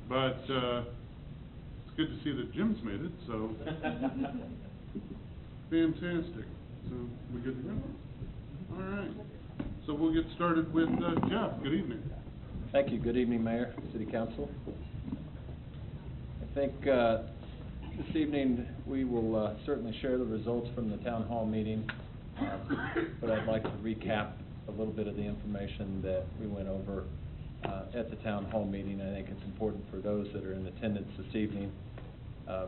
But it's good to see that Jim's made it, so fantastic. So we good to go? All right. So we'll get started with Jeff. Good evening. Thank you. Good evening, Mayor, City Council. I think this evening we will certainly share the results from the town hall meeting, but I'd like to recap a little bit of the information that we went over at the town hall meeting. I think it's important for those that are in attendance this evening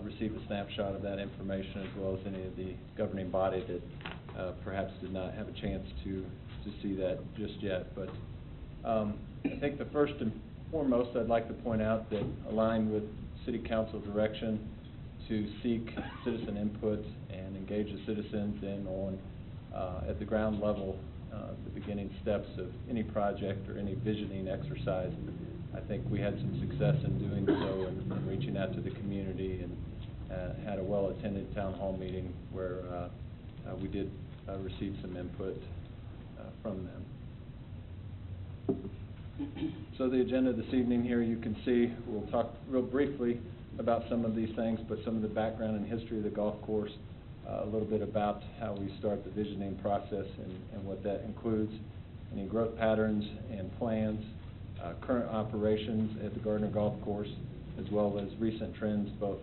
receive a snapshot of that information, as well as any of the governing body that perhaps did not have a chance to see that just yet. But I think the first and foremost, I'd like to point out that, aligned with City Council direction to seek citizen input and engage the citizens in on at the ground level the beginning steps of any project or any visioning exercise, I think we had some success in doing so and reaching out to the community, and had a well-attended town hall meeting where we did receive some input from them. So the agenda this evening here, you can see, we'll talk real briefly about some of these things, but some of the background and history of the golf course, a little bit about how we start the visioning process and what that includes, any growth patterns and plans, current operations at the Gardner Golf Course, as well as recent trends both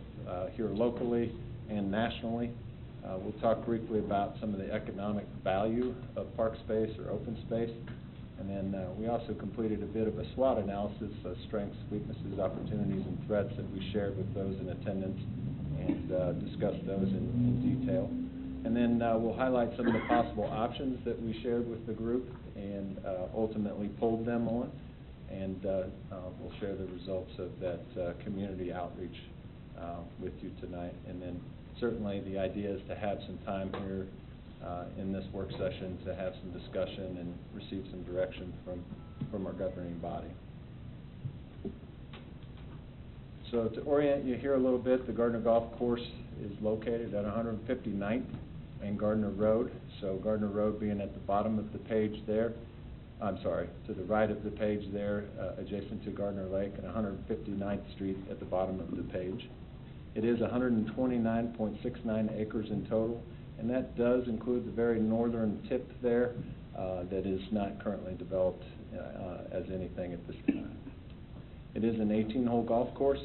here locally and nationally. We'll talk briefly about some of the economic value of park space or open space. And then we also completed a bit of a SWOT analysis of strengths, weaknesses, opportunities, and threats that we shared with those in attendance, and discussed those in detail. And then we'll highlight some of the possible options that we shared with the group and ultimately pulled them on. And we'll share the results of that community outreach with you tonight. And then certainly the idea is to have some time here in this work session to have some discussion and receive some direction from our governing body. So to orient you here a little bit, the Gardner Golf Course is located at 159th and Gardner Road. So Gardner Road being at the bottom of the page there, I'm sorry, to the right of the page there, adjacent to Gardner Lake, and 159th Street at the bottom of the page. It is 129.69 acres in total, and that does include the very northern tip there that is not currently developed as anything at this time. It is an 18-hole golf course.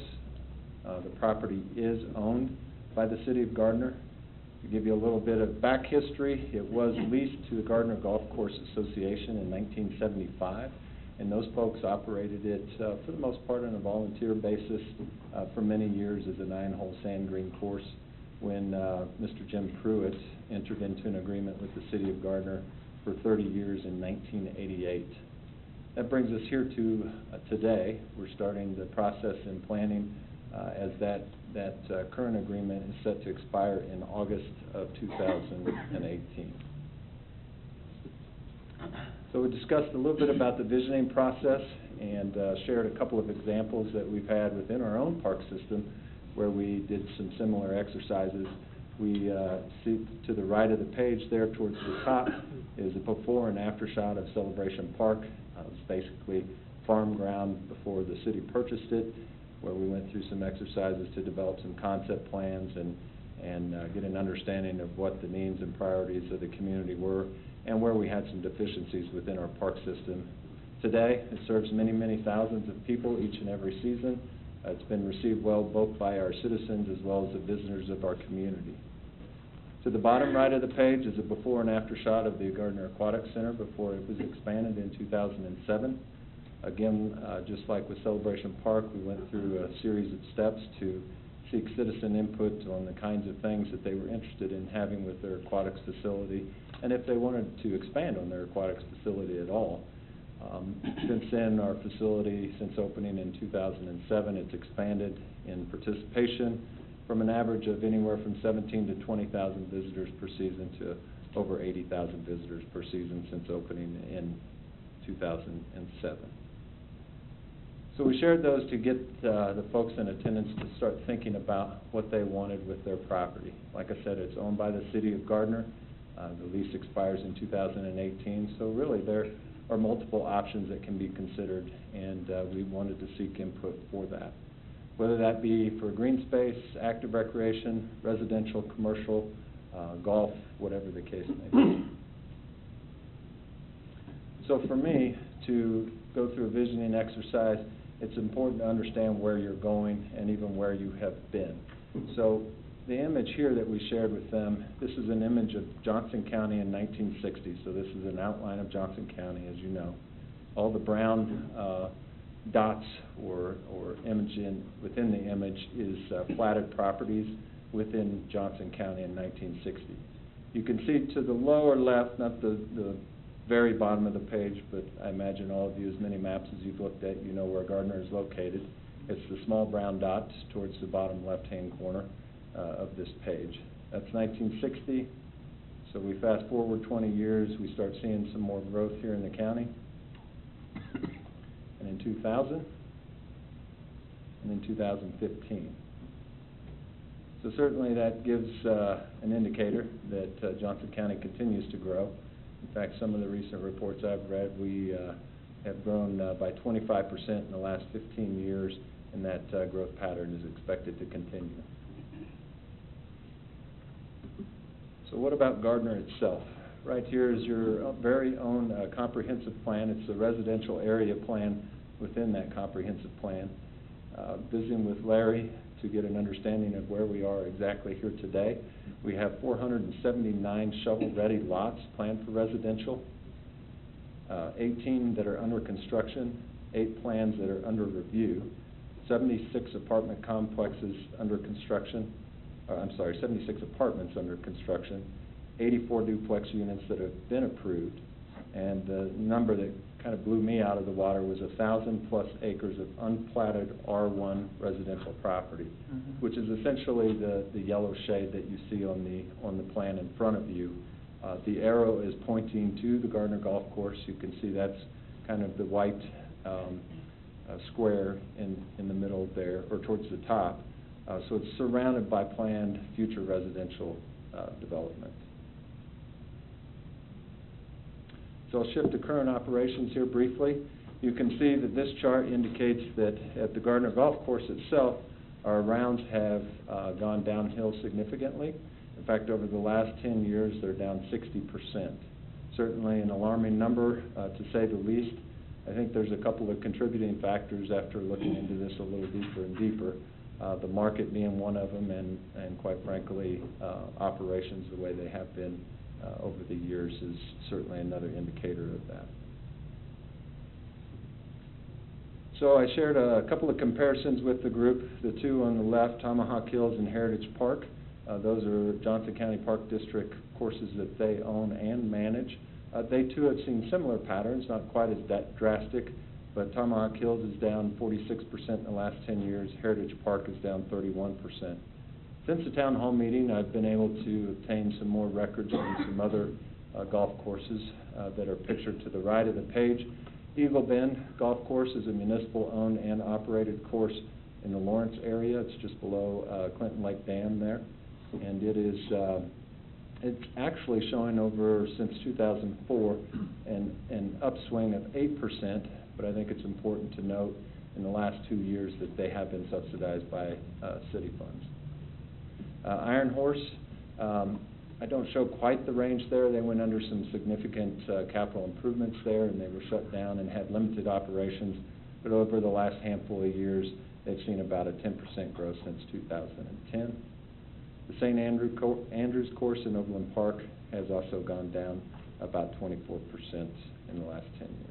The property is owned by the City of Gardner. To give you a little bit of back history, it was leased to the Gardner Golf Course Association in 1975, and those folks operated it for the most part on a volunteer basis for many years as a 9-hole sand green course when Mr. Jim Pruitt entered into an agreement with the City of Gardner for 30 years in 1988. That brings us here to today. We're starting the process in planning as that current agreement is set to expire in August of 2018. So we discussed a little bit about the visioning process and shared a couple of examples that we've had within our own park system where we did some similar exercises. We see to the right of the page there towards the top is a before and after shot of Celebration Park. It's basically farm ground before the city purchased it, where we went through some exercises to develop some concept plans and get an understanding of what the needs and priorities of the community were and where we had some deficiencies within our park system. Today, it serves many, many thousands of people each and every season. It's been received well both by our citizens as well as the visitors of our community. To the bottom right of the page is a before and after shot of the Gardner Aquatic Center before it was expanded in 2007. Again, just like with Celebration Park, we went through a series of steps to seek citizen input on the kinds of things that they were interested in having with their aquatics facility, and if they wanted to expand on their aquatics facility at all. Since then, our facility, since opening in 2007, it's expanded in participation from an average of anywhere from 17 to 20,000 visitors per season to over 80,000 visitors per season since opening in 2007. So we shared those to get the folks in attendance to start thinking about what they wanted with their property. Like I said, it's owned by the City of Gardner. The lease expires in 2018, so really there are multiple options that can be considered, and we wanted to seek input for that. whether that be for green space, active recreation, residential, commercial, golf, whatever the case may be. So for me, to go through a visioning exercise, it's important to understand where you're going and even where you have been. So the image here that we shared with them, this is an image of Johnson County in 1960. So this is an outline of Johnson County, as you know. All the brown dots or image within the image is platted properties within Johnson County in 1960. You can see to the lower left, not the very bottom of the page, but I imagine all of you, as many maps as you've looked at, you know where Gardner is located. It's the small brown dot towards the bottom left-hand corner of this page. That's 1960. So we fast forward 20 years, we start seeing some more growth here in the county. And in 2000, and in 2015. So certainly that gives an indicator that Johnson County continues to grow. In fact, some of the recent reports I've read, we have grown by 25% in the last 15 years, and that growth pattern is expected to continue. So what about Gardner itself? Right here is your very own comprehensive plan. It's the residential area plan within that comprehensive plan. Visiting with Larry to get an understanding of where we are exactly here today. We have 479 shovel-ready lots planned for residential, 18 that are under construction, 8 plans that are under review, 76 apartment complexes under construction, 76 apartments under construction, 84 duplex units that have been approved, and the number that kind of blew me out of the water was 1,000+ acres of unplatted R1 residential property, which is essentially the yellow shade that you see on the plan in front of you. The arrow is pointing to the Gardner Golf Course. You can see that's kind of the white square in the middle there, or towards the top. So it's surrounded by planned future residential development. So I'll shift to current operations here briefly. You can see that this chart indicates that at the Gardner Golf Course itself, our rounds have gone downhill significantly. In fact, over the last 10 years, they're down 60%. Certainly an alarming number, to say the least. I think there's a couple of contributing factors after looking into this a little deeper and deeper. The market being one of them, and quite frankly, operations the way they have been over the years is certainly another indicator of that. So I shared a couple of comparisons with the group. The two on the left, Tomahawk Hills and Heritage Park. Those are Johnson County Park District courses that they own and manage. They too have seen similar patterns, not quite as that drastic, but Tomahawk Hills is down 46% in the last 10 years. Heritage Park is down 31%. Since the town hall meeting, I've been able to obtain some more records from some other golf courses that are pictured to the right of the page. Eagle Bend Golf Course is a municipal-owned and operated course in the Lawrence area. It's just below Clinton Lake Dam there, and it is it's actually showing over since 2004 an upswing of 8%. But I think it's important to note in the last 2 years that they have been subsidized by city funds. Iron Horse, I don't show quite the range there. They went under some significant capital improvements there, and they were shut down and had limited operations. But over the last handful of years, they've seen about a 10% growth since 2010. The St. Andrews course in Overland Park has also gone down about 24% in the last 10 years.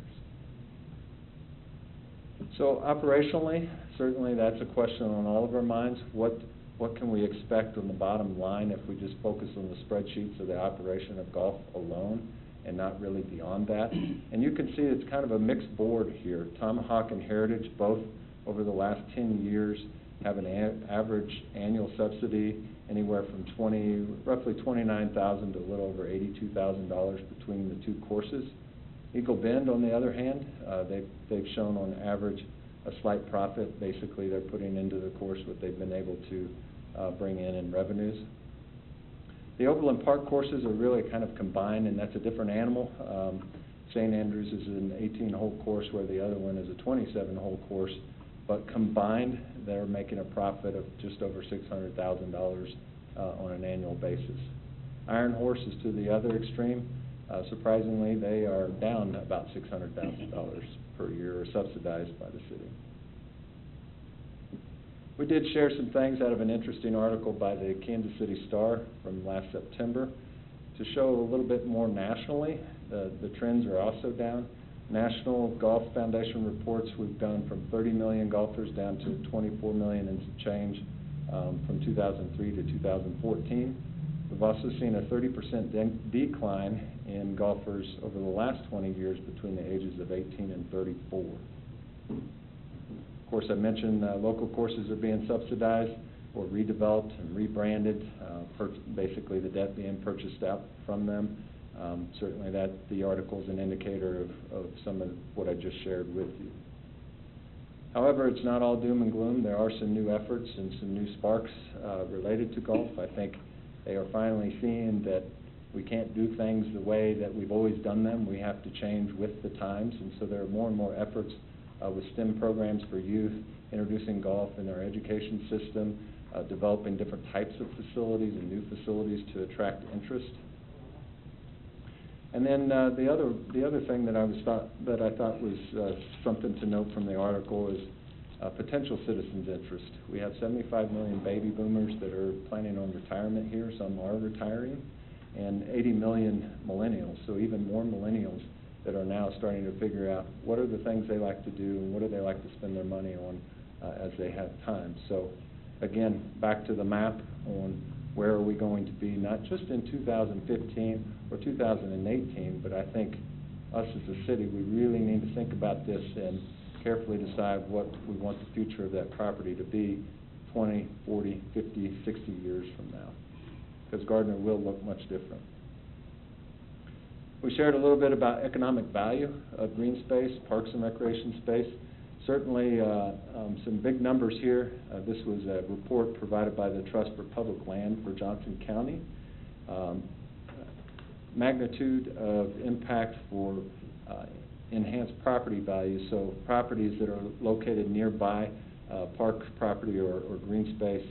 So operationally, certainly that's a question on all of our minds. What can we expect on the bottom line if we just focus on the spreadsheets of the operation of golf alone and not really beyond that? And you can see it's kind of a mixed board here. Tomahawk and Heritage both over the last 10 years have an average annual subsidy anywhere from roughly $29,000 to a little over $82,000 between the two courses. Eagle Bend, on the other hand, they've shown on average a slight profit. Basically, they're putting into the course what they've been able to bring in revenues. The Overland Park courses are really kind of combined, and that's a different animal. St. Andrews is an 18-hole course, where the other one is a 27-hole course. but combined, they're making a profit of just over $600,000 on an annual basis. Iron Horse is to the other extreme. Surprisingly, they are down about $600,000 per year, or subsidized by the city. We did share some things out of an interesting article by the Kansas City Star from last September to show a little bit more nationally. The trends are also down. National Golf Foundation reports we've gone from 30 million golfers down to 24 million and some change from 2003 to 2014. We've also seen a 30% decline in golfers over the last 20 years between the ages of 18 and 34. Of course, I mentioned local courses are being subsidized or redeveloped and rebranded, basically the debt being purchased out from them. Certainly the article is an indicator of some of what I just shared with you. However, it's not all doom and gloom. There are some new efforts and some new sparks related to golf. I think they are finally seeing that we can't do things the way that we've always done them. We have to change with the times, and so there are more and more efforts with STEM programs for youth, introducing golf in our education system, developing different types of facilities and new facilities to attract interest. And then the other thing that I thought was something to note from the article is potential citizens' interest. We have 75 million baby boomers that are planning on retirement here. Some are retiring, and 80 million millennials. So even more millennials that are now starting to figure out what are the things they like to do and what do they like to spend their money on as they have time. So again, back to the map on where are we going to be, not just in 2015 or 2018, but I think us as a city, we really need to think about this and carefully decide what we want the future of that property to be 20, 40, 50, 60 years from now, because Gardner will look much different. We shared a little bit about economic value of green space, parks and recreation space. Certainly some big numbers here. This was a report provided by the Trust for Public Land for Johnson County. Magnitude of impact for enhanced property value, so properties that are located nearby park property or green space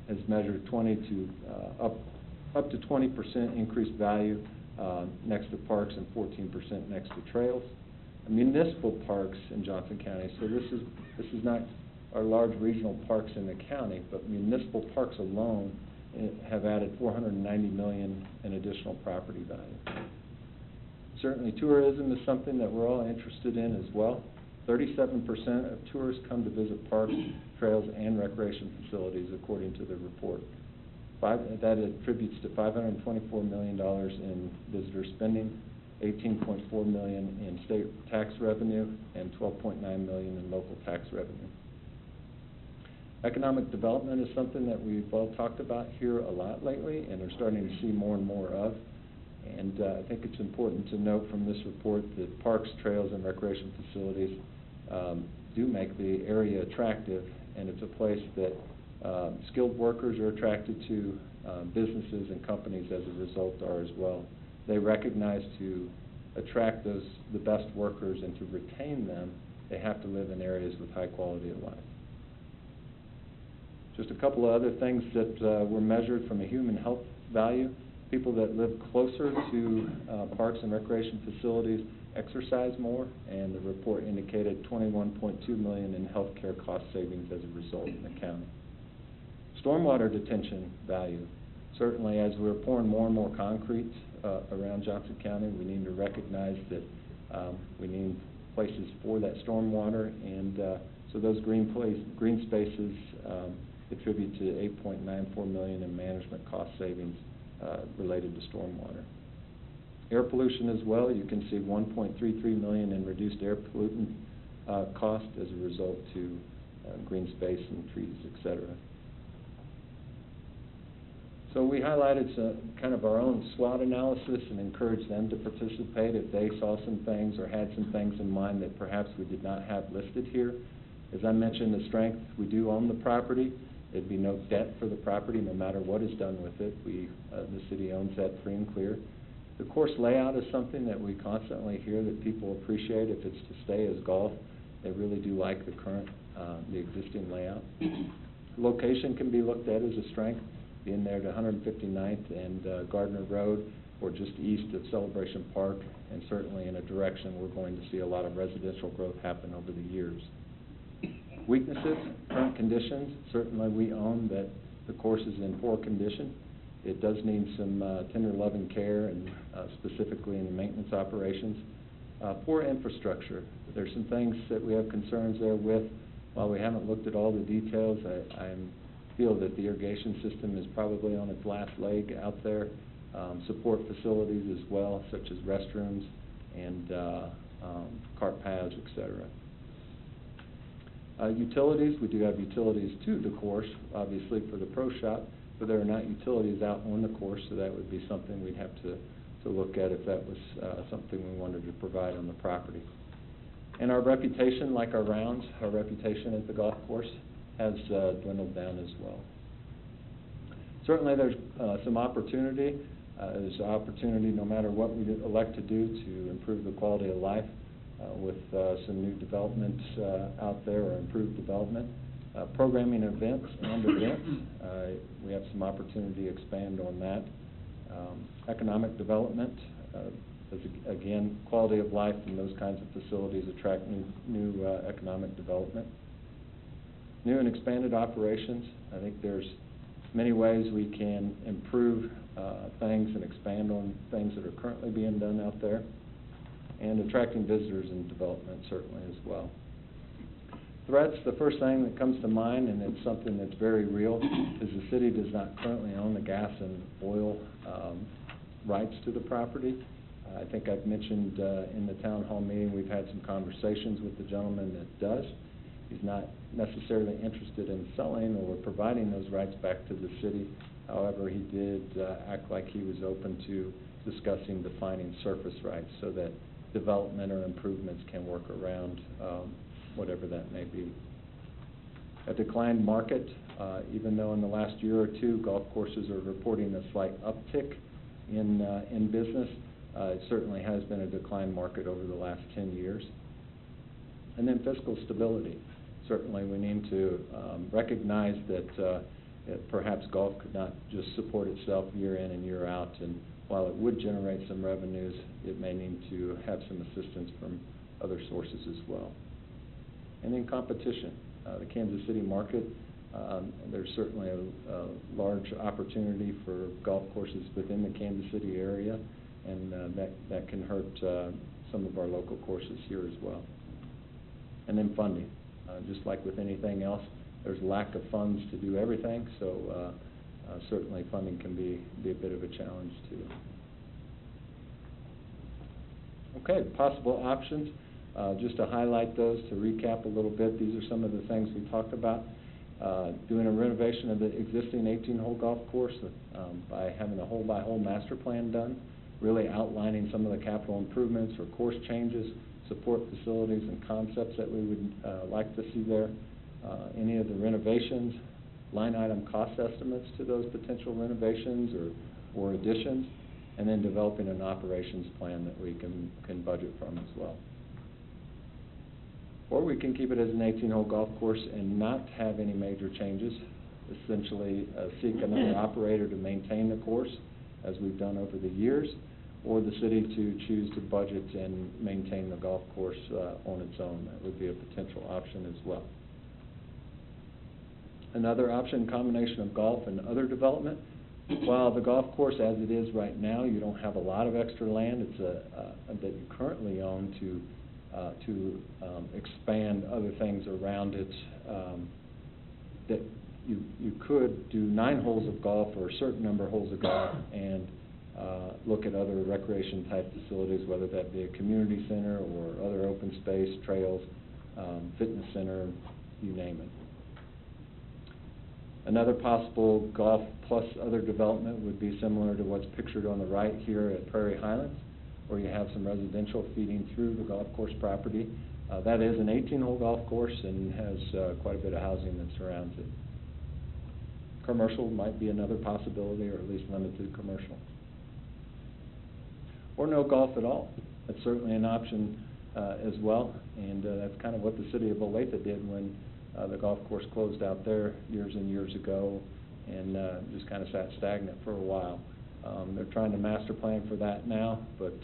has measured 20 to up to 20% increased value next to parks and 14% next to trails. Municipal parks in Johnson County, so this is not our large regional parks in the county, but municipal parks alone have added $490 million in additional property value. Certainly tourism is something that we're all interested in as well. 37% of tourists come to visit parks, trails, and recreation facilities according to the report. That attributes to $524 million in visitor spending, $18.4 million in state tax revenue, and $12.9 million in local tax revenue. Economic development is something that we've all talked about here a lot lately and are starting to see more and more of. And I think it's important to note from this report that parks, trails, and recreation facilities do make the area attractive, and it's a place that skilled workers are attracted to, businesses and companies as a result are as well. They recognize to attract the best workers and to retain them, they have to live in areas with high quality of life. Just a couple of other things that were measured from a human health value. People that live closer to parks and recreation facilities exercise more, and the report indicated $21.2 million in health care cost savings as a result in the county. Stormwater detention value. Certainly, as we're pouring more and more concrete around Johnson County, we need to recognize that we need places for that stormwater, and so those green spaces attribute to $8.94 million in management cost savings related to stormwater. Air pollution as well, you can see $1.33 million in reduced air pollutant cost as a result to green space and trees, etc. So we highlighted kind of our own SWOT analysis and encouraged them to participate if they saw some things or had some things in mind that perhaps we did not have listed here. As I mentioned, the strength, we do own the property. There'd be no debt for the property no matter what is done with it. The city owns that free and clear. The course layout is something that we constantly hear that people appreciate if it's to stay as golf. They really do like the current the existing layout. Location can be looked at as a strength, being there to 159th and Gardner Road, or just east of Celebration Park, and certainly in a direction we're going to see a lot of residential growth happen over the years. Weaknesses, current conditions, certainly we own that the course is in poor condition. It does need some tender loving care, and specifically in the maintenance operations. Poor infrastructure. There's some things that we have concerns there with. While we haven't looked at all the details, I feel that the irrigation system is probably on its last leg out there. Support facilities as well, such as restrooms and cart paths, et cetera. Utilities, we do have utilities to the course, obviously for the pro shop, but there are not utilities out on the course, so that would be something we'd have to look at if that was something we wanted to provide on the property. And our reputation, like our rounds, our reputation at the golf course has dwindled down as well. Certainly there's some opportunity. There's opportunity no matter what we elect to do to improve the quality of life with some new developments out there, or improved development. Programming events and events, we have some opportunity to expand on that. Economic development, again, quality of life and those kinds of facilities attract new economic development. New and expanded operations, I think there's many ways we can improve things and expand on things that are currently being done out there. And attracting visitors and development certainly as well. Threats, the first thing that comes to mind, and it's something that's very real, is the city does not currently own the gas and oil rights to the property. I think I've mentioned in the town hall meeting, we've had some conversations with the gentleman that does. He's not necessarily interested in selling or providing those rights back to the city. However, he did act like he was open to discussing defining surface rights so that development or improvements can work around whatever that may be. A declined market, even though in the last year or two golf courses are reporting a slight uptick in business, it certainly has been a declined market over the last 10 years. And then fiscal stability. Certainly we need to recognize that perhaps golf could not just support itself year in and year out, and while it would generate some revenues, it may need to have some assistance from other sources as well. And then competition. The Kansas City market, there's certainly a large opportunity for golf courses within the Kansas City area, and that can hurt some of our local courses here as well. And then funding. Just like with anything else, there's lack of funds to do everything, so certainly funding can be a bit of a challenge too. Okay, possible options. Just to highlight those, to recap a little bit, these are some of the things we talked about. Doing a renovation of the existing 18-hole golf course by having a hole-by-hole master plan done, really outlining some of the capital improvements or course changes, support facilities and concepts that we would like to see there. Any of the renovations, line item cost estimates to those potential renovations or additions, and then developing an operations plan that we can budget from as well. Or we can keep it as an 18-hole golf course and not have any major changes, essentially seek another operator to maintain the course as we've done over the years, or the city to choose to budget and maintain the golf course on its own. That would be a potential option as well. Another option, combination of golf and other development. While the golf course as it is right now, you don't have a lot of extra land that you currently own to expand other things around it. That you could do 9 holes of golf or a certain number of holes of golf and look at other recreation type facilities, whether that be a community center or other open space, trails, fitness center, you name it. Another possible golf plus other development would be similar to what's pictured on the right here at Prairie Highlands, where you have some residential feeding through the golf course property. That is an 18-hole golf course and has quite a bit of housing that surrounds it. Commercial might be another possibility, or at least limited commercial. Or no golf at all. That's certainly an option as well, and that's kind of what the city of Olathe did when The golf course closed out there years and years ago and just kind of sat stagnant for a while. They're trying to master plan for that now, but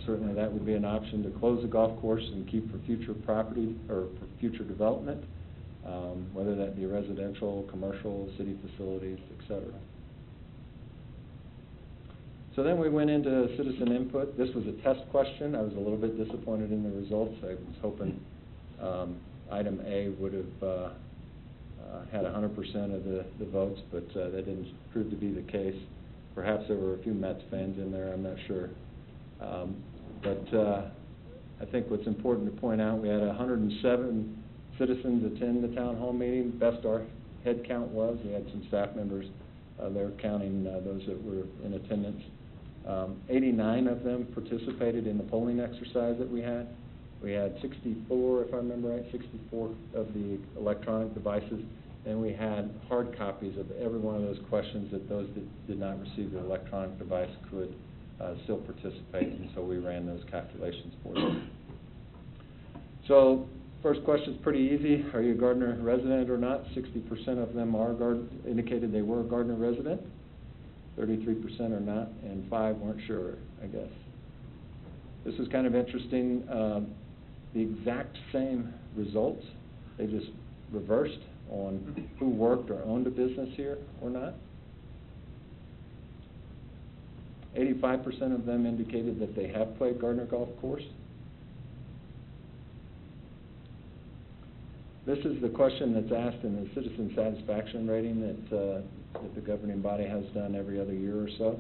certainly that would be an option to close the golf course and keep for future property or for future development, whether that be residential, commercial, city facilities, et cetera. So then we went into citizen input. This was a test question. I was a little bit disappointed in the results. I was hoping item A would have had 100% of the votes, but that didn't prove to be the case. Perhaps there were a few Mets fans in there, I'm not sure. But I think what's important to point out, we had 107 citizens attend the town hall meeting. Best our head count was. We had some staff members there counting those that were in attendance. 89 of them participated in the polling exercise that we had. We had 64, if I remember right, 64 of the electronic devices, and we had hard copies of every one of those questions that those that did not receive the electronic device could still participate, and so we ran those calculations for them. So, first question is pretty easy. Are you a Gardner resident or not? 60% of them are indicated they were a Gardner resident. 33% are not, and 5 weren't sure, I guess. This is kind of interesting. The exact same results, they just reversed on who worked or owned a business here or not. 85% of them indicated that they have played Gardner Golf Course. This is the question that's asked in the citizen satisfaction rating that the governing body has done every other year or so.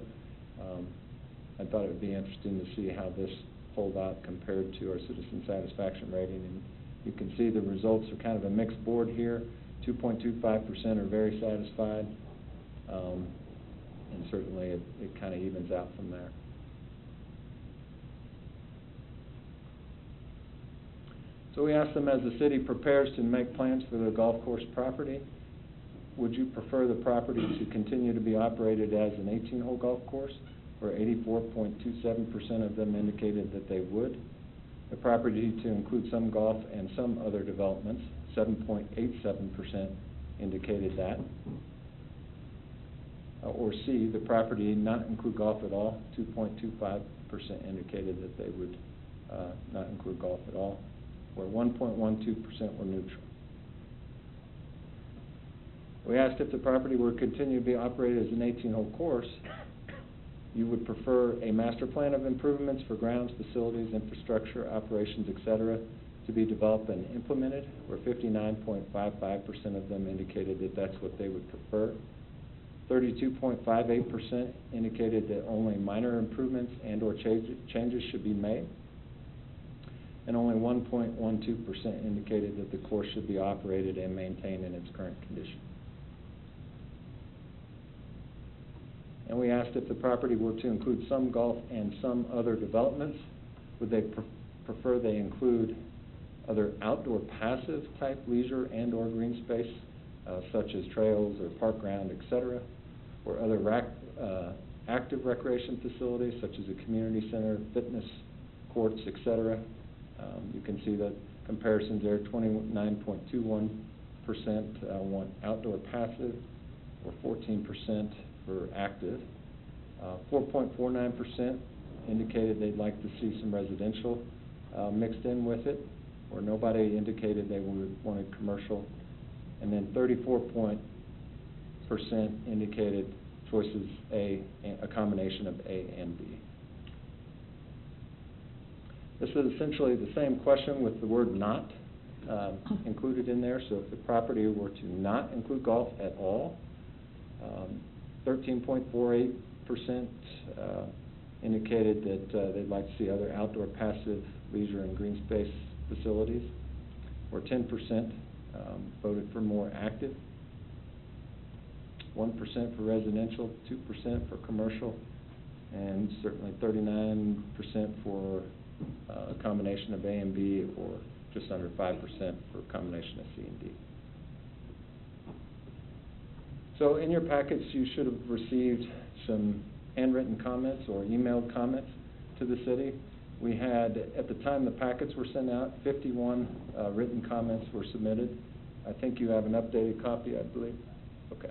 I thought it would be interesting to see how this pulled out compared to our citizen satisfaction rating. And you can see the results are kind of a mixed board here. 2.25% are very satisfied, and certainly it kind of evens out from there. So we asked them, as the city prepares to make plans for the golf course property, would you prefer the property to continue to be operated as an 18-hole golf course? Where 84.27% of them indicated that they would. The property to include some golf and some other developments, 7.87% indicated that. Or C, the property not include golf at all, 2.25% indicated that they would not include golf at all, where 1.12% were neutral. We asked if the property were to continue to be operated as an 18-hole course, you would prefer a master plan of improvements for grounds, facilities, infrastructure, operations, etc., to be developed and implemented, where 59.55% of them indicated that that's what they would prefer. 32.58% indicated that only minor improvements and or changes should be made. And only 1.12% indicated that the course should be operated and maintained in its current condition. And we asked if the property were to include some golf and some other developments, would they prefer they include other outdoor passive type leisure and or green space, such as trails or park ground, etc., or other active recreation facilities, such as a community center, fitness courts, etc. You can see the comparisons there. 29.21% want outdoor passive, or 14% for active. 4.49% indicated they'd like to see some residential mixed in with it, or nobody indicated they wanted commercial. And then 34% indicated choices A, a combination of A and B. This is essentially the same question with the word not included in there. So if the property were to not include golf at all, 13.48% indicated that they'd like to see other outdoor passive leisure and green space facilities, or 10% voted for more active, 1% for residential, 2% for commercial, and certainly 39% for a combination of A and B, or just under 5% for a combination of C and D. So in your packets, you should have received some handwritten comments or emailed comments to the city. We had, at the time the packets were sent out, 51 written comments were submitted. I think you have an updated copy, I believe? Okay.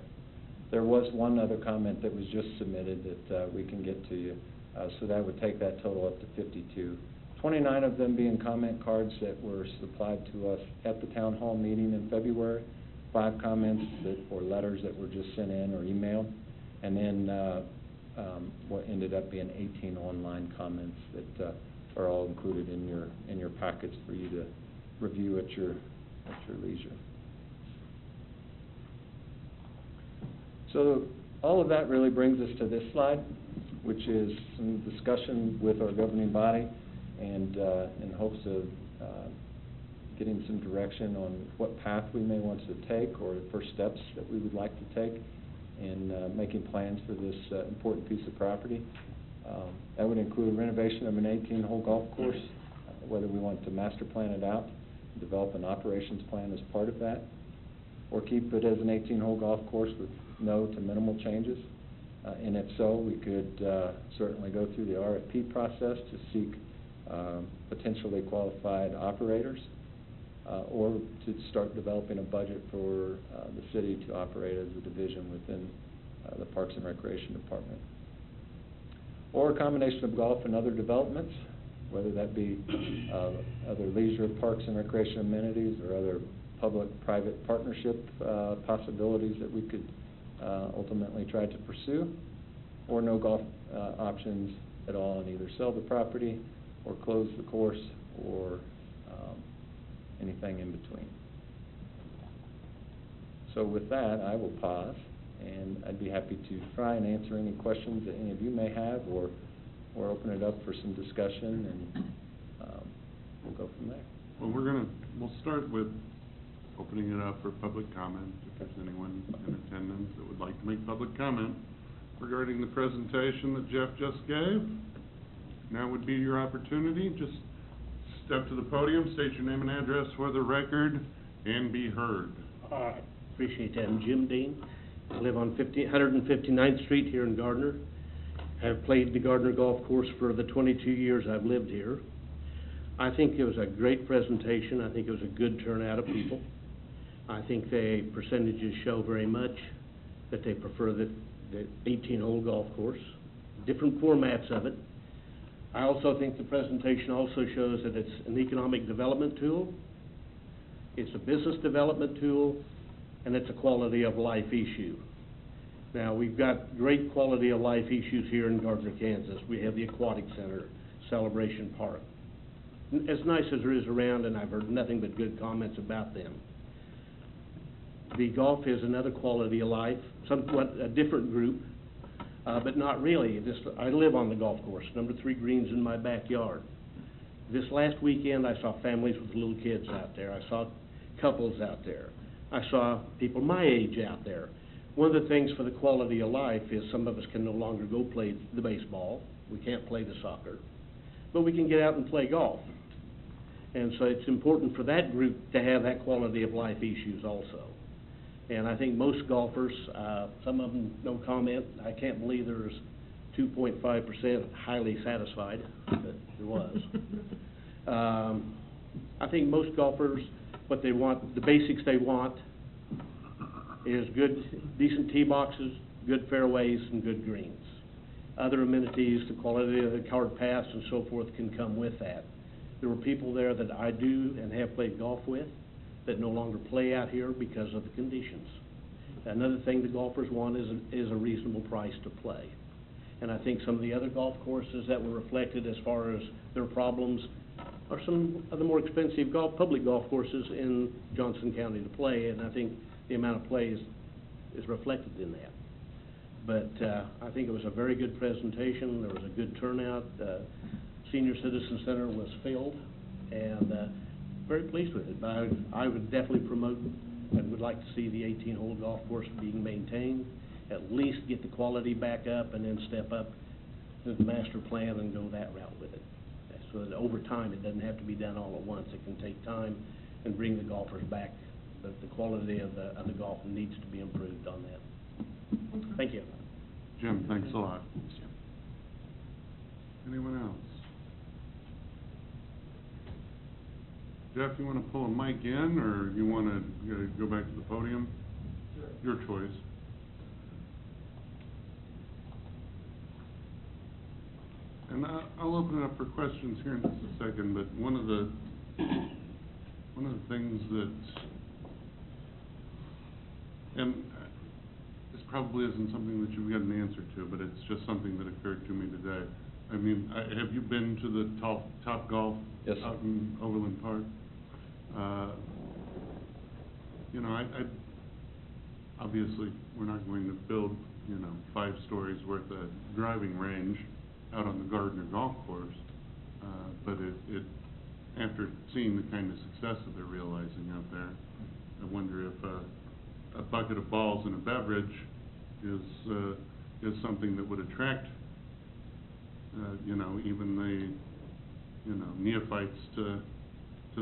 There was one other comment that was just submitted that we can get to you, so that would take that total up to 52. 29 of them being comment cards that were supplied to us at the town hall meeting in February, 5 comments or letters that were just sent in or emailed, and then what ended up being 18 online comments that are all included in your packets for you to review at your leisure. So all of that really brings us to this slide, which is some discussion with our governing body and in hopes of getting some direction on what path we may want to take or the first steps that we would like to take in making plans for this important piece of property. That would include renovation of an 18-hole golf course, whether we want to master plan it out, develop an operations plan as part of that, or keep it as an 18-hole golf course with no to minimal changes. And if so, we could certainly go through the RFP process to seek potentially qualified operators, or to start developing a budget for the city to operate as a division within the Parks and Recreation Department. Or a combination of golf and other developments, whether that be other leisure parks and recreation amenities or other public-private partnership possibilities that we could ultimately try to pursue, or no golf options at all, and either sell the property or close the course or anything in between. So with that, I will pause, and I'd be happy to try and answer any questions that any of you may have, or open it up for some discussion, and we'll go from there. Well, we'll start with opening it up for public comment. If there's anyone in attendance that would like to make public comment regarding the presentation that Jeff just gave, now would be your opportunity. Just step to the podium, state your name and address for the record, and be heard. Appreciate that. I'm Jim Dean. I live on 159th Street here in Gardner. I've played the Gardner Golf Course for the 22 years I've lived here. I think it was a great presentation. I think it was a good turnout of people. I think the percentages show very much that they prefer the 18-hole golf course, different formats of it. I also think the presentation also shows that it's an economic development tool, it's a business development tool, and it's a quality of life issue. Now, we've got great quality of life issues here in Gardner, Kansas. We have the Aquatic Center, Celebration Park. As nice as there is around, and I've heard nothing but good comments about them. The golf is another quality of life, somewhat a different group, but not really. I live on the golf course, number 3 greens in my backyard. This last weekend, I saw families with little kids out there. I saw couples out there. I saw people my age out there. One of the things for the quality of life is some of us can no longer go play the baseball. We can't play the soccer, but we can get out and play golf. And so it's important for that group to have that quality of life issues also. And I think most golfers, some of them no comment. I can't believe there's 2.5% highly satisfied, but there was. I think most golfers, what they want, the basics they want is good, decent tee boxes, good fairways, and good greens. Other amenities, the quality of the card paths and so forth can come with that. There were people there that I do and have played golf with that no longer play out here because of the conditions. Another thing the golfers want is a reasonable price to play. And I think some of the other golf courses that were reflected as far as their problems are some of the more expensive public golf courses in Johnson County to play, and I think the amount of play is reflected in that. But I think it was a very good presentation. There was a good turnout. Senior Citizen Center was filled, and very pleased with it. But I would definitely promote and would like to see the 18-hole golf course being maintained, at least get the quality back up, and then step up to the master plan and go that route with it. So that over time, it doesn't have to be done all at once. It can take time and bring the golfers back. But the quality of the golf needs to be improved on that. Thank you. Jim, thanks a lot. Anyone else? Jeff, you wanna pull a mic in, or you wanna go back to the podium? Sure. Your choice. And I'll open it up for questions here in just a second, but one of the things that, and this probably isn't something that you've got an answer to, but it's just something that occurred to me today. I mean, have you been to the Top Golf? Yes, sir. Out in Overland Park? You know, obviously, we're not going to build, 5 stories worth of driving range out on the Gardner Golf Course, but after seeing the kind of success that they're realizing out there, I wonder if a bucket of balls and a beverage is something that would attract, even the, neophytes to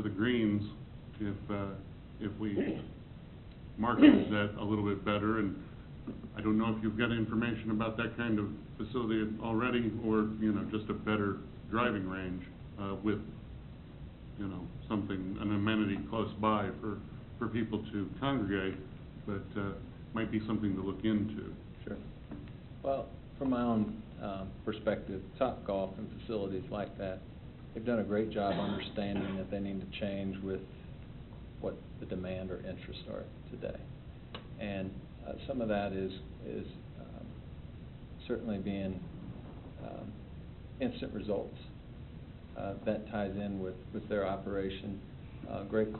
the greens, if we marketed that a little bit better. And I don't know if you've got information about that kind of facility already, or, just a better driving range, with, something, an amenity close by for people to congregate, but, might be something to look into. Sure. Well, from my own perspective, Topgolf and facilities like that, they've done a great job understanding that they need to change with what the demand or interests are today. And some of that is certainly being instant results. That ties in with their operation, great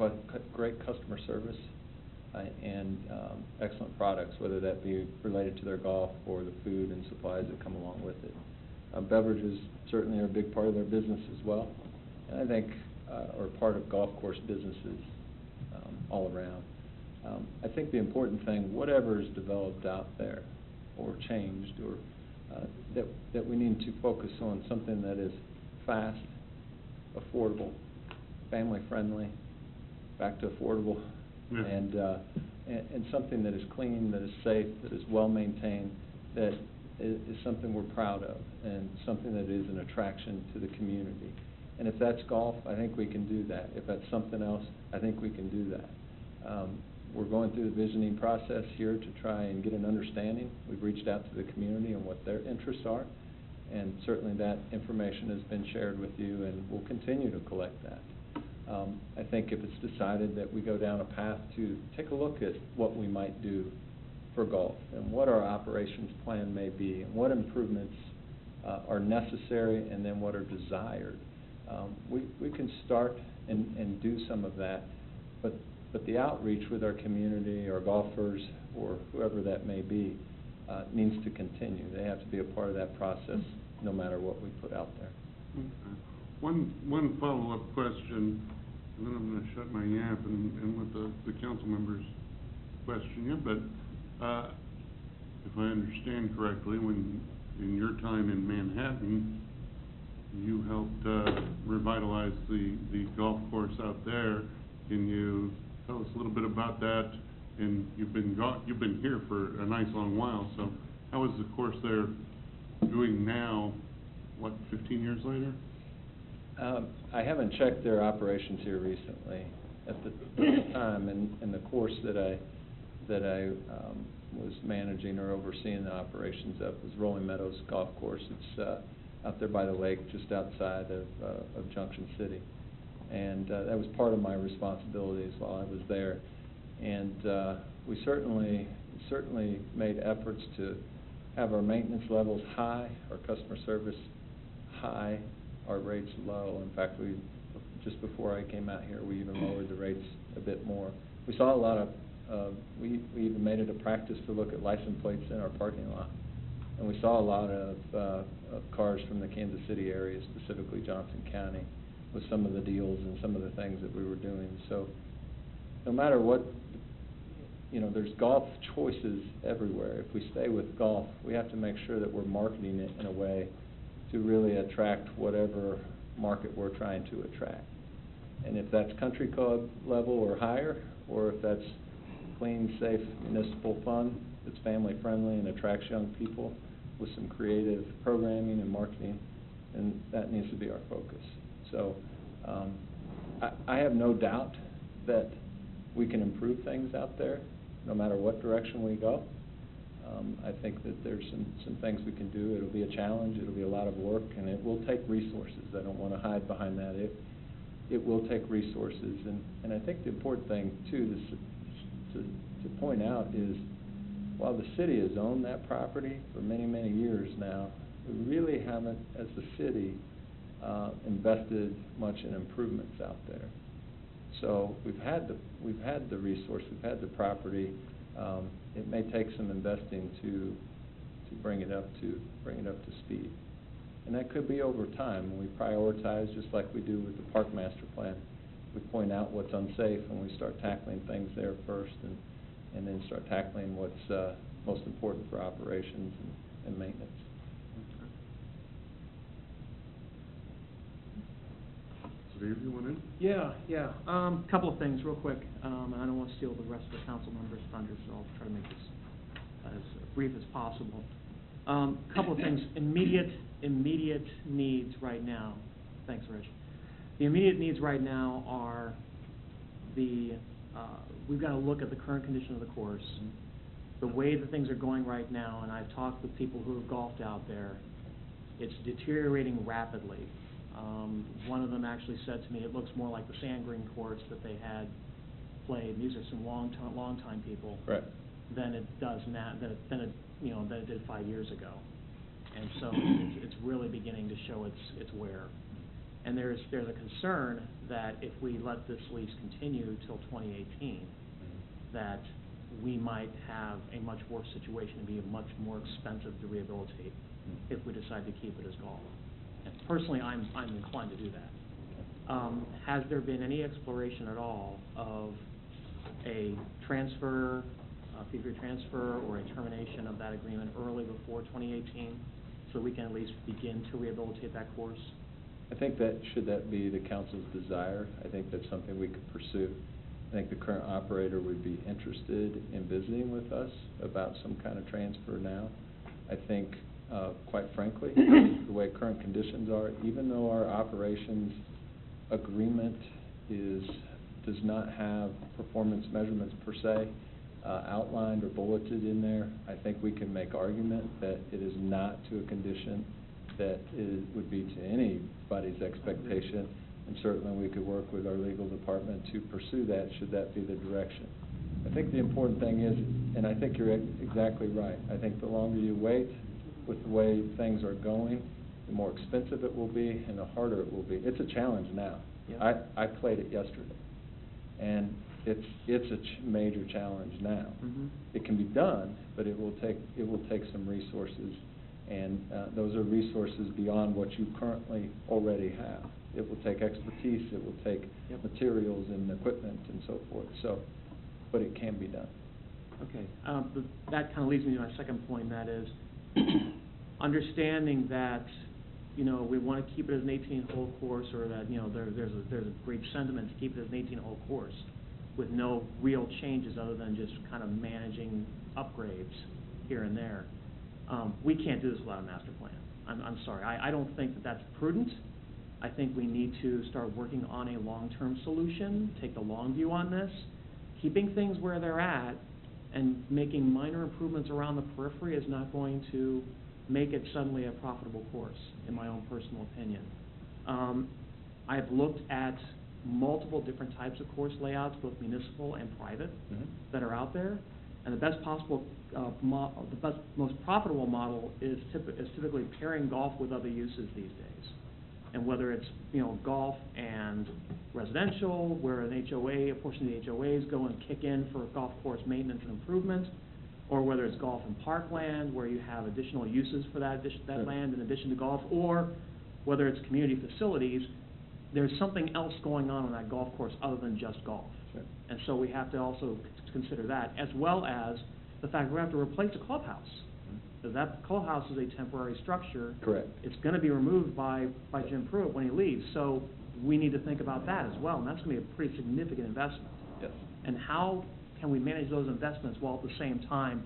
customer service, and excellent products, whether that be related to their golf or the food and supplies that come along with it. Beverages certainly are a big part of their business as well, and I think are part of golf course businesses all around. I think the important thing, whatever is developed out there or changed, or that we need to focus on something that is fast, affordable, family-friendly, back to affordable, Yeah. and something that is clean, that is safe, that is well-maintained, that is something we're proud of, and something that is an attraction to the community. And if that's golf, I think we can do that. If that's something else, I think we can do that. We're going through the visioning process here to try and get an understanding. We've reached out to the community and what their interests are, and certainly that information has been shared with you, and we'll continue to collect that. I think if it's decided that we go down a path to take a look at what we might do for golf, and what our operations plan may be, and what improvements are necessary, and then what are desired, we can start and do some of that, but the outreach with our community, our golfers, or whoever that may be, needs to continue. They have to be a part of that process, no matter what we put out there. Okay. One follow-up question, and then I'm going to shut my yap and let the council members question you. But if I understand correctly, when in your time in Manhattan, you helped revitalize the golf course out there. Can you tell us a little bit about that? And you've been here for a nice long while. So how is the course there doing now? What, 15 years later? I haven't checked their operations here recently. At the time, in the course that I was managing or overseeing the operations of, was Rolling Meadows Golf Course. It's out there by the lake, just outside of Junction City, and that was part of my responsibilities while I was there. And we certainly made efforts to have our maintenance levels high, our customer service high, our rates low. In fact, just before I came out here, we even lowered the rates a bit more. We saw a lot of, we even made it a practice to look at license plates in our parking lot. And we saw a lot of cars from the Kansas City area, specifically Johnson County, with some of the deals and some of the things that we were doing. So no matter what, there's golf choices everywhere. If we stay with golf, we have to make sure that we're marketing it in a way to really attract whatever market we're trying to attract. And if that's country club level or higher, or if that's clean, safe, municipal fun that's family friendly and attracts young people with some creative programming and marketing, then that needs to be our focus. So I have no doubt that we can improve things out there, no matter what direction we go. I think that there's some things we can do. It'll be a challenge, it'll be a lot of work, and it will take resources. I don't want to hide behind that. It will take resources, and I think the important thing, too, to point out is, while the city has owned that property for many, many years now, we really haven't, as the city, invested much in improvements out there. So we've had the resource, we've had the property. It may take some investing to bring it up to speed, and that could be over time. When we prioritize, just like we do with the park master plan, we point out what's unsafe, and we start tackling things there first, and then start tackling what's most important for operations and maintenance. Steve, you want in? Yeah. Couple of things real quick, and I don't want to steal the rest of the council members' thunder, so I'll try to make this as brief as possible. Couple of things, immediate needs right now. Thanks, Rich. The immediate needs right now are we've got to look at the current condition of the course, the way that things are going right now, and I've talked with people who have golfed out there. It's deteriorating rapidly. One of them actually said to me, it looks more like the sand green courts that they had played. These are some long-time people. Right. Than it does now, than it did 5 years ago. And so it's really beginning to show its wear. And there's a concern that if we let this lease continue till 2018, that we might have a much worse situation and be much more expensive to rehabilitate if we decide to keep it as golf. And personally, I'm inclined to do that. Has there been any exploration at all of a transfer, fee-free transfer, or a termination of that agreement early before 2018, so we can at least begin to rehabilitate that course? I think should that be the council's desire, I think that's something we could pursue. I think the current operator would be interested in visiting with us about some kind of transfer now. I think, quite frankly, the way current conditions are, even though our operations agreement does not have performance measurements per se outlined or bulleted in there, I think we can make argument that it is not to a condition that would be to anybody's expectation, and certainly we could work with our legal department to pursue that, should that be the direction. I think the important thing is, and I think you're exactly right, I think the longer you wait with the way things are going, the more expensive it will be and the harder it will be. It's a challenge now. Yep. I played it yesterday, and it's a major challenge now. Mm-hmm. It can be done, but it will take some resources, and those are resources beyond what you currently already have. It will take expertise, it will take materials and equipment and so forth. So, but it can be done. Okay, that kind of leads me to my second point. That is understanding that we want to keep it as an 18-hole course, or that there's a great sentiment to keep it as an 18-hole course with no real changes other than just kind of managing upgrades here and there. We can't do this without a master plan. I'm sorry. I don't think that that's prudent. I think we need to start working on a long-term solution, take the long view on this. Keeping things where they're at and making minor improvements around the periphery is not going to make it suddenly a profitable course, in my own personal opinion. I've looked at multiple different types of course layouts, both municipal and private, that are out there, and the best possible, most profitable model is typically pairing golf with other uses these days. And whether it's golf and residential, where an HOA, a portion of the HOAs go and kick in for golf course maintenance and improvement, or whether it's golf and parkland, where you have additional uses for that land in addition to golf, or whether it's community facilities, there's something else going on that golf course other than just golf. Sure. And so we have to also consider that, as well as the fact we have to replace a clubhouse. Because that clubhouse is a temporary structure. Correct. It's going to be removed by Jim Pruitt when he leaves. So we need to think about that as well, and that's going to be a pretty significant investment. Yes. And how can we manage those investments while at the same time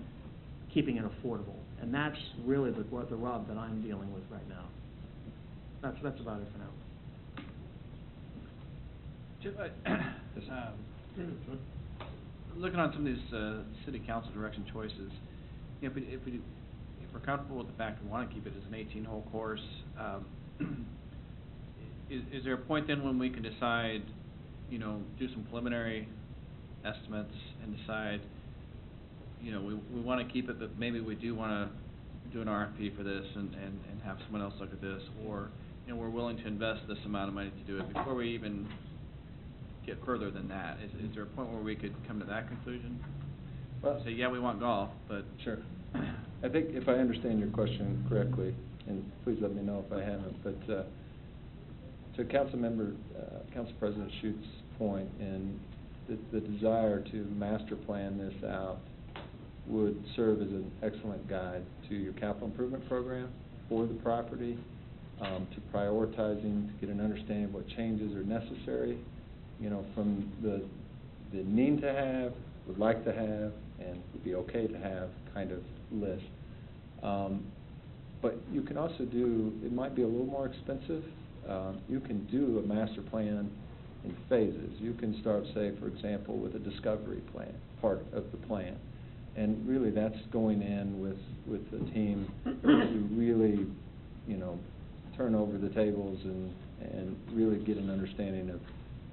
keeping it affordable? And that's really the rub that I'm dealing with right now. That's about it for now. Looking on some of these city council direction choices, if we're comfortable with the fact we want to keep it as an 18-hole course, is there a point then when we can decide, do some preliminary estimates and decide, we want to keep it, but maybe we do want to do an RFP for this and have someone else look at this, or, we're willing to invest this amount of money to do it before we even get further than that? Is there a point where we could come to that conclusion? Well, Say, yeah, we want golf, but... Sure. I think if I understand your question correctly, and please let me know if I haven't, but to Council President Schutz's point, and the desire to master plan this out would serve as an excellent guide to your capital improvement program for the property, to prioritizing, to get an understanding of what changes are necessary, from the need to have, would like to have, and would be okay to have kind of list. But you can also do, it might be a little more expensive, you can do a master plan in phases. You can start, say, for example, with a discovery plan, part of the plan. And really that's going in with the team to really, turn over the tables and really get an understanding of,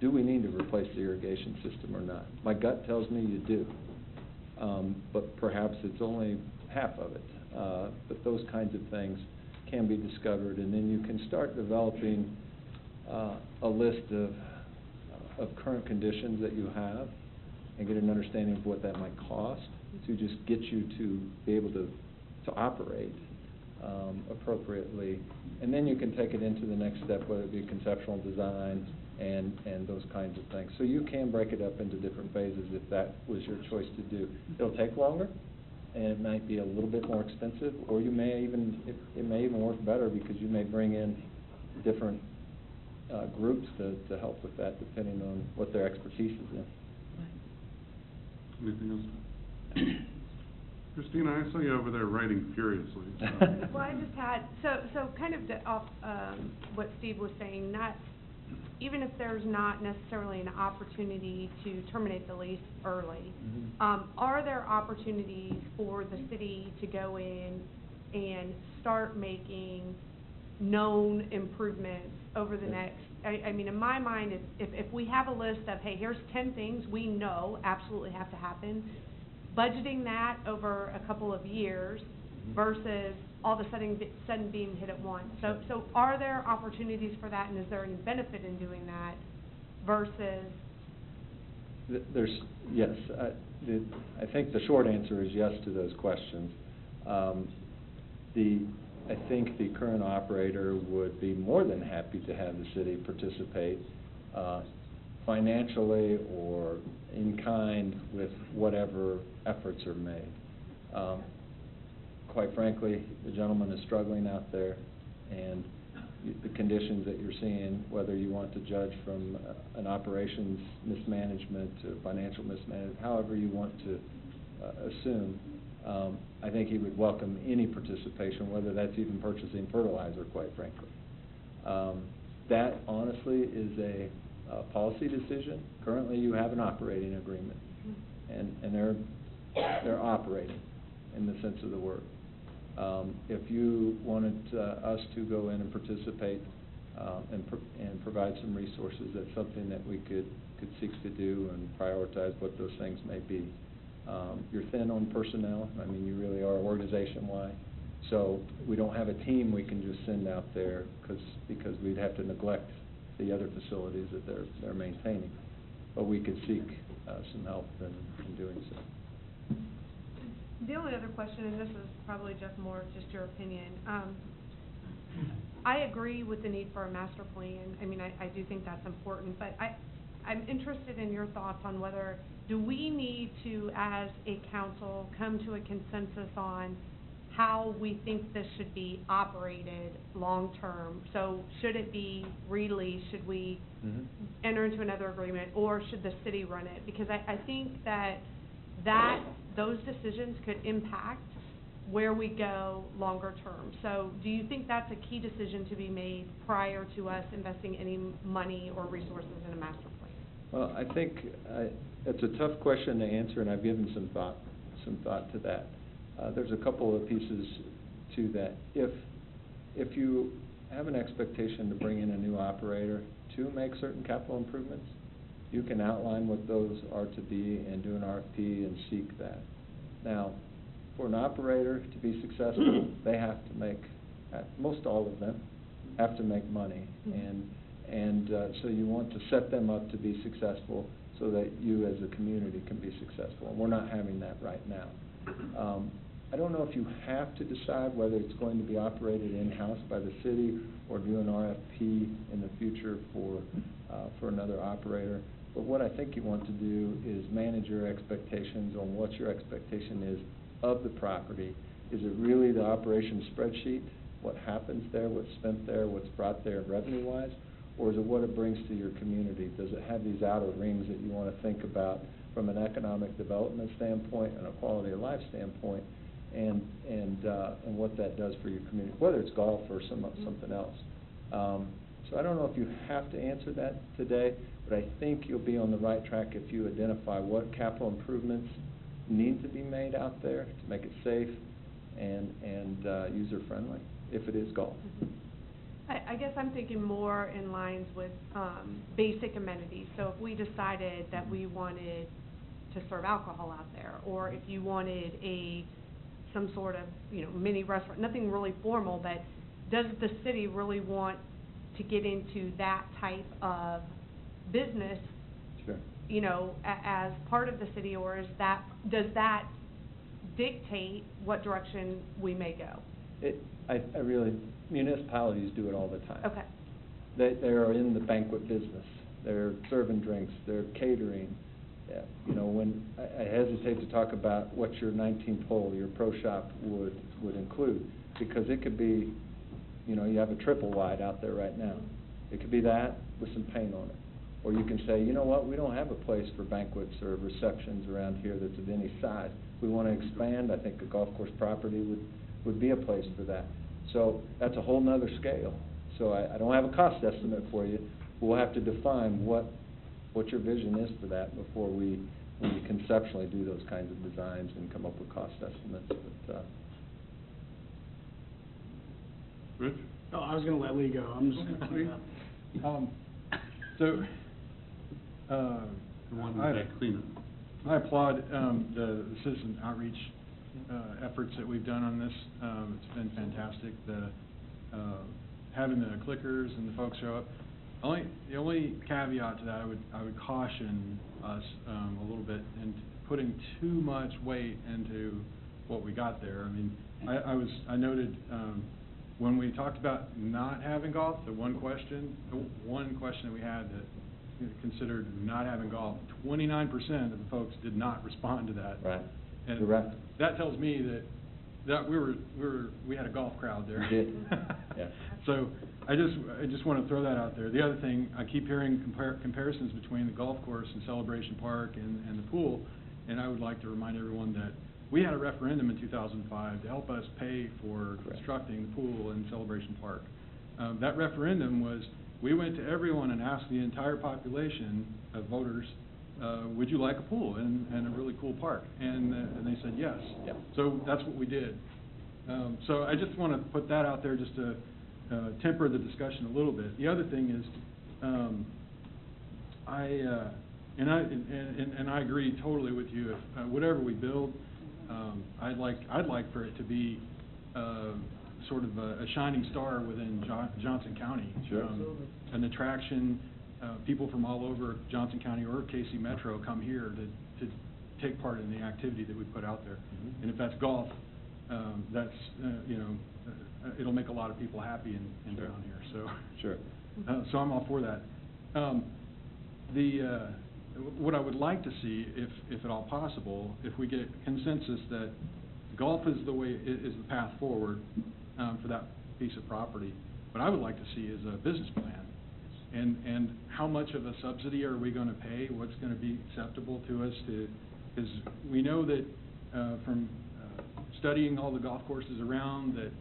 do we need to replace the irrigation system or not? My gut tells me you do, but perhaps it's only half of it. But those kinds of things can be discovered, and then you can start developing a list of current conditions that you have and get an understanding of what that might cost to just get you to be able to operate appropriately. And then you can take it into the next step, whether it be conceptual design and those kinds of things. So you can break it up into different phases if that was your choice to do. It'll take longer, and it might be a little bit more expensive, or you may even, it may even work better because you may bring in different groups to help with that, depending on what their expertise is in. Anything else? Christina, I saw you over there writing furiously. So. Well, I just had, so kind of off what Steve was saying, even if there's not necessarily an opportunity to terminate the lease early, are there opportunities for the city to go in and start making known improvements over the next, I mean, in my mind, if we have a list of, hey, here's 10 things we know absolutely have to happen, budgeting that over a couple of years versus all of a sudden being hit at once. So are there opportunities for that, and is there any benefit in doing that versus? There's, yes. I think the short answer is yes to those questions. I think the current operator would be more than happy to have the city participate financially or in kind with whatever efforts are made. Quite frankly, the gentleman is struggling out there, and the conditions that you're seeing, whether you want to judge from an operations mismanagement to financial mismanagement, however you want to assume, I think he would welcome any participation, whether that's even purchasing fertilizer, quite frankly. That, honestly, is a policy decision. Currently, you have an operating agreement, and they're operating in the sense of the word. If you wanted us to go in and participate and provide some resources, that's something that we could seek to do and prioritize what those things may be. You're thin on personnel. I mean, you really are organization-wide. So we don't have a team we can just send out there because we'd have to neglect the other facilities that they're maintaining. But we could seek some help in doing so. The only other question, and this is probably just more just your opinion, I agree with the need for a master plan. I mean, I do think that's important, but I'm interested in your thoughts on whether, do we need to, as a council, come to a consensus on how we think this should be operated long-term? So should it be released? Should we enter into another agreement, or should the city run it? Because I think that those decisions could impact where we go longer term. So do you think that's a key decision to be made prior to us investing any money or resources in a master plan? Well, I think it's a tough question to answer, and I've given some thought to that. There's a couple of pieces to that. If you have an expectation to bring in a new operator to make certain capital improvements, you can outline what those are to be and do an RFP and seek that. Now, for an operator to be successful, they have to make, most all of them, have to make money. And so you want to set them up to be successful so that you as a community can be successful. And we're not having that right now. I don't know if you have to decide whether it's going to be operated in-house by the city or do an RFP in the future for another operator. But what I think you want to do is manage your expectations on what your expectation is of the property. Is it really the operation spreadsheet, what happens there, what's spent there, what's brought there revenue-wise? Or is it what it brings to your community? Does it have these outer rings that you want to think about from an economic development standpoint and a quality of life standpoint, and what that does for your community, whether it's golf or something else? So I don't know if you have to answer that today, but I think you'll be on the right track if you identify what capital improvements need to be made out there to make it safe and user-friendly, if it is golf. I guess I'm thinking more in lines with basic amenities. So if we decided that we wanted to serve alcohol out there, or if you wanted some sort of, mini restaurant, nothing really formal, but does the city really want to get into that type of business, Sure. As part of the city, or does that dictate what direction we may go? I really, municipalities do it all the time. Okay. They are in the banquet business. They're serving drinks. They're catering. Yeah. When I hesitate to talk about what your 19th hole, your pro shop would include, because it could be, you have a triple wide out there right now. It could be that with some paint on it. Or you can say, you know what, we don't have a place for banquets or receptions around here that's of any size. We want to expand. I think a golf course property would be a place for that. So that's a whole nother scale. So I don't have a cost estimate for you. We'll have to define what your vision is for that before we conceptually do those kinds of designs and come up with cost estimates. But, Rich? Oh, I was gonna let Lee go. I'm just gonna clean up. So, The one I- with that cleanup. I applaud the citizen outreach efforts that we've done on this. It's been fantastic. Having the clickers and the folks show up. The only caveat to that, I would caution us a little bit in putting too much weight into what we got there. I mean, I noted when we talked about not having golf, the one question that we had that considered not having golf, 29% of the folks did not respond to that. right. And You're right. that tells me that we had a golf crowd there. We did. Yeah. So I just want to throw that out there. The other thing, I keep hearing comparisons between the golf course and Celebration Park and the pool, and I would like to remind everyone that we had a referendum in 2005 to help us pay for constructing the pool in Celebration Park. That referendum was, we went to everyone and asked the entire population of voters, would you like a pool and a really cool park? And they said yes. Yep. So that's what we did. So I just want to put that out there just to temper the discussion a little bit. The other thing is, I agree totally with you. If whatever we build, I'd like for it to be sort of a shining star within Johnson County. Sure. An attraction. People from all over Johnson County or KC Metro come here to take part in the activity that we put out there. Mm-hmm. And if that's golf, that's it'll make a lot of people happy in Sure. down here. So Sure. So I'm all for that. What I would like to see, if at all possible, if we get consensus that golf is the path forward for that piece of property, what I would like to see is a business plan. And how much of a subsidy are we going to pay? What's going to be acceptable to us? Because we know that from studying all the golf courses around that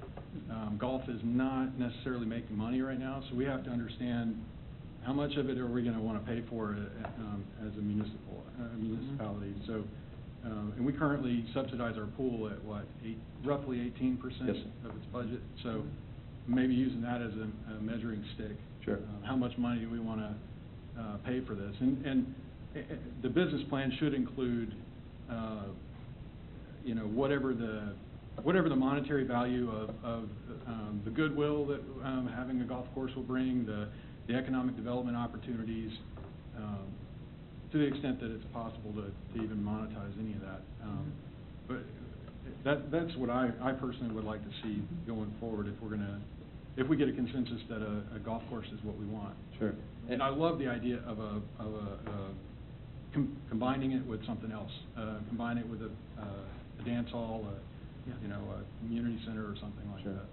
golf is not necessarily making money right now. So we have to understand how much of it are we gonna wanna pay for, as a municipality? So, and we currently subsidize our pool at what, roughly 18% Yes. of its budget? So maybe using that as a measuring stick. Sure. How much money do we wanna, pay for this? And the business plan should include, you know, whatever the monetary value of the goodwill that, having a golf course will bring, the economic development opportunities, to the extent that it's possible to even monetize any of that. But that's what I personally would like to see going forward if we get a consensus that a golf course is what we want. Sure. And I love the idea of combining it with something else, combine it with a dance hall, you know, a community center or something like Sure. that.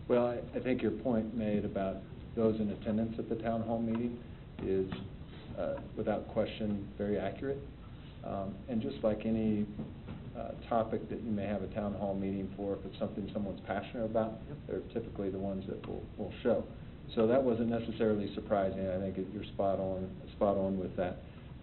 Well, I think your point made about those in attendance at the town hall meeting is, without question, very accurate. And just like any topic that you may have a town hall meeting for, if it's something someone's passionate about, they're typically the ones that will show. So that wasn't necessarily surprising. I think you're spot on with that.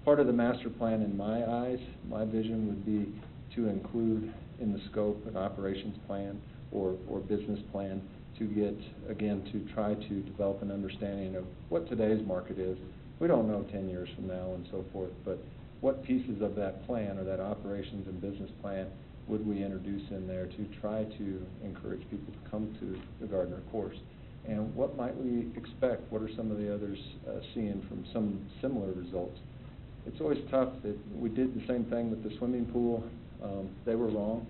Part of the master plan, in my eyes, my vision would be to include in the scope an operations plan or business plan to get, again, to try to develop an understanding of what today's market is. We don't know 10 years from now and so forth, but what pieces of that plan or that operations and business plan would we introduce in there to try to encourage people to come to the Gardner course? And what might we expect? What are some of the others seeing from some similar results? It's always tough that we did the same thing with the swimming pool. They were wrong.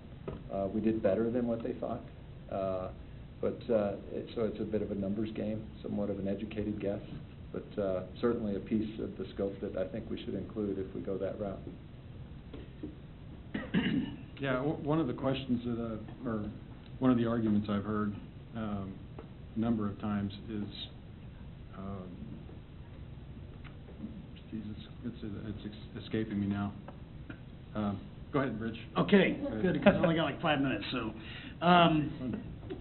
We did better than what they thought. So it's a bit of a numbers game, somewhat of an educated guess, but certainly a piece of the scope that I think we should include if we go that route. Yeah, one of the questions that, or one of the arguments I've heard a number of times is, it's escaping me now. Go ahead, Rich. Okay, Go ahead. good, because I only got like 5 minutes, so.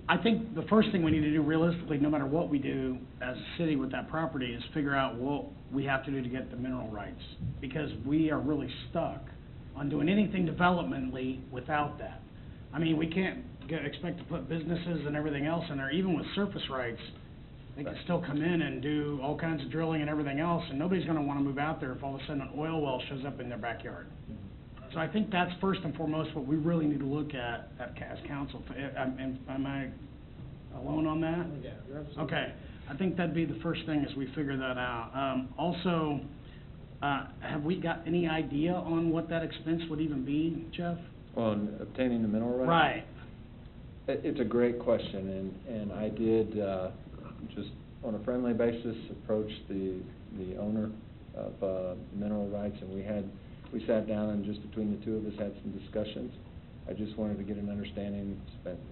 I think the first thing we need to do realistically, no matter what we do as a city with that property, is figure out what we have to do to get the mineral rights. Because we are really stuck on doing anything developmentally without that. I mean, we can't expect to put businesses and everything else in there, even with surface rights. They can still come in and do all kinds of drilling and everything else, and nobody's gonna wanna move out there if all of a sudden an oil well shows up in their backyard. So I think that's first and foremost what we really need to look at as council. Am I alone on that? Yeah, you're absolutely Okay, I think that'd be the first thing as we figure that out. Also, have we got any idea on what that expense would even be, Jeff? On obtaining the mineral rights? Right. It's a great question, and I did, just on a friendly basis, approach the owner of mineral rights, and we sat down and just between the two of us had some discussions. I just wanted to get an understanding,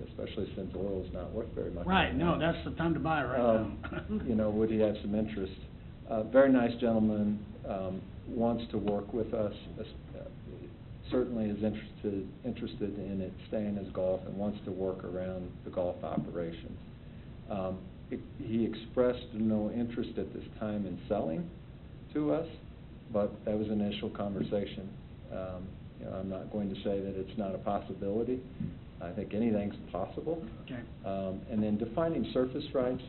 especially since oil is not worth very much. Right, no, that's the time to buy right now. You know, would he have some interest? Very nice gentleman, wants to work with us, certainly is interested in it staying as golf and wants to work around the golf operations. He expressed no interest at this time in selling to us, but that was an initial conversation. You know, I'm not going to say that it's not a possibility. I think anything's possible. Okay. And then defining surface rights,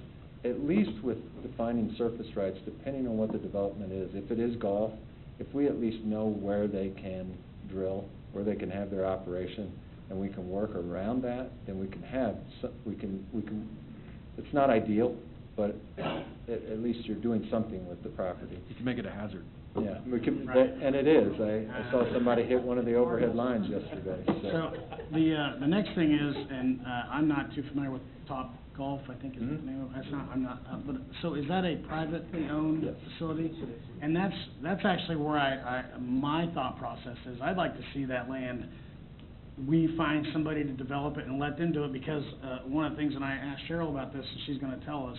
at least with defining surface rights, depending on what the development is. If it is golf, if we at least know where they can drill, where they can have their operation, and we can work around that, then we can have, it's not ideal, but at least you're doing something with the property. You can make it a hazard. Yeah, we can, Right. and it is. I saw somebody hit one of the overhead lines yesterday, So, the next thing is, and, I'm not too familiar with Top Golf, I think is the Mhm. name of it, that's not, I'm not, but, so is that a privately owned Yes. facility? And that's actually where my thought process is, I'd like to see that land, we find somebody to develop it and let them do it, because, one of the things, and I asked Cheryl about this, and she's gonna tell us,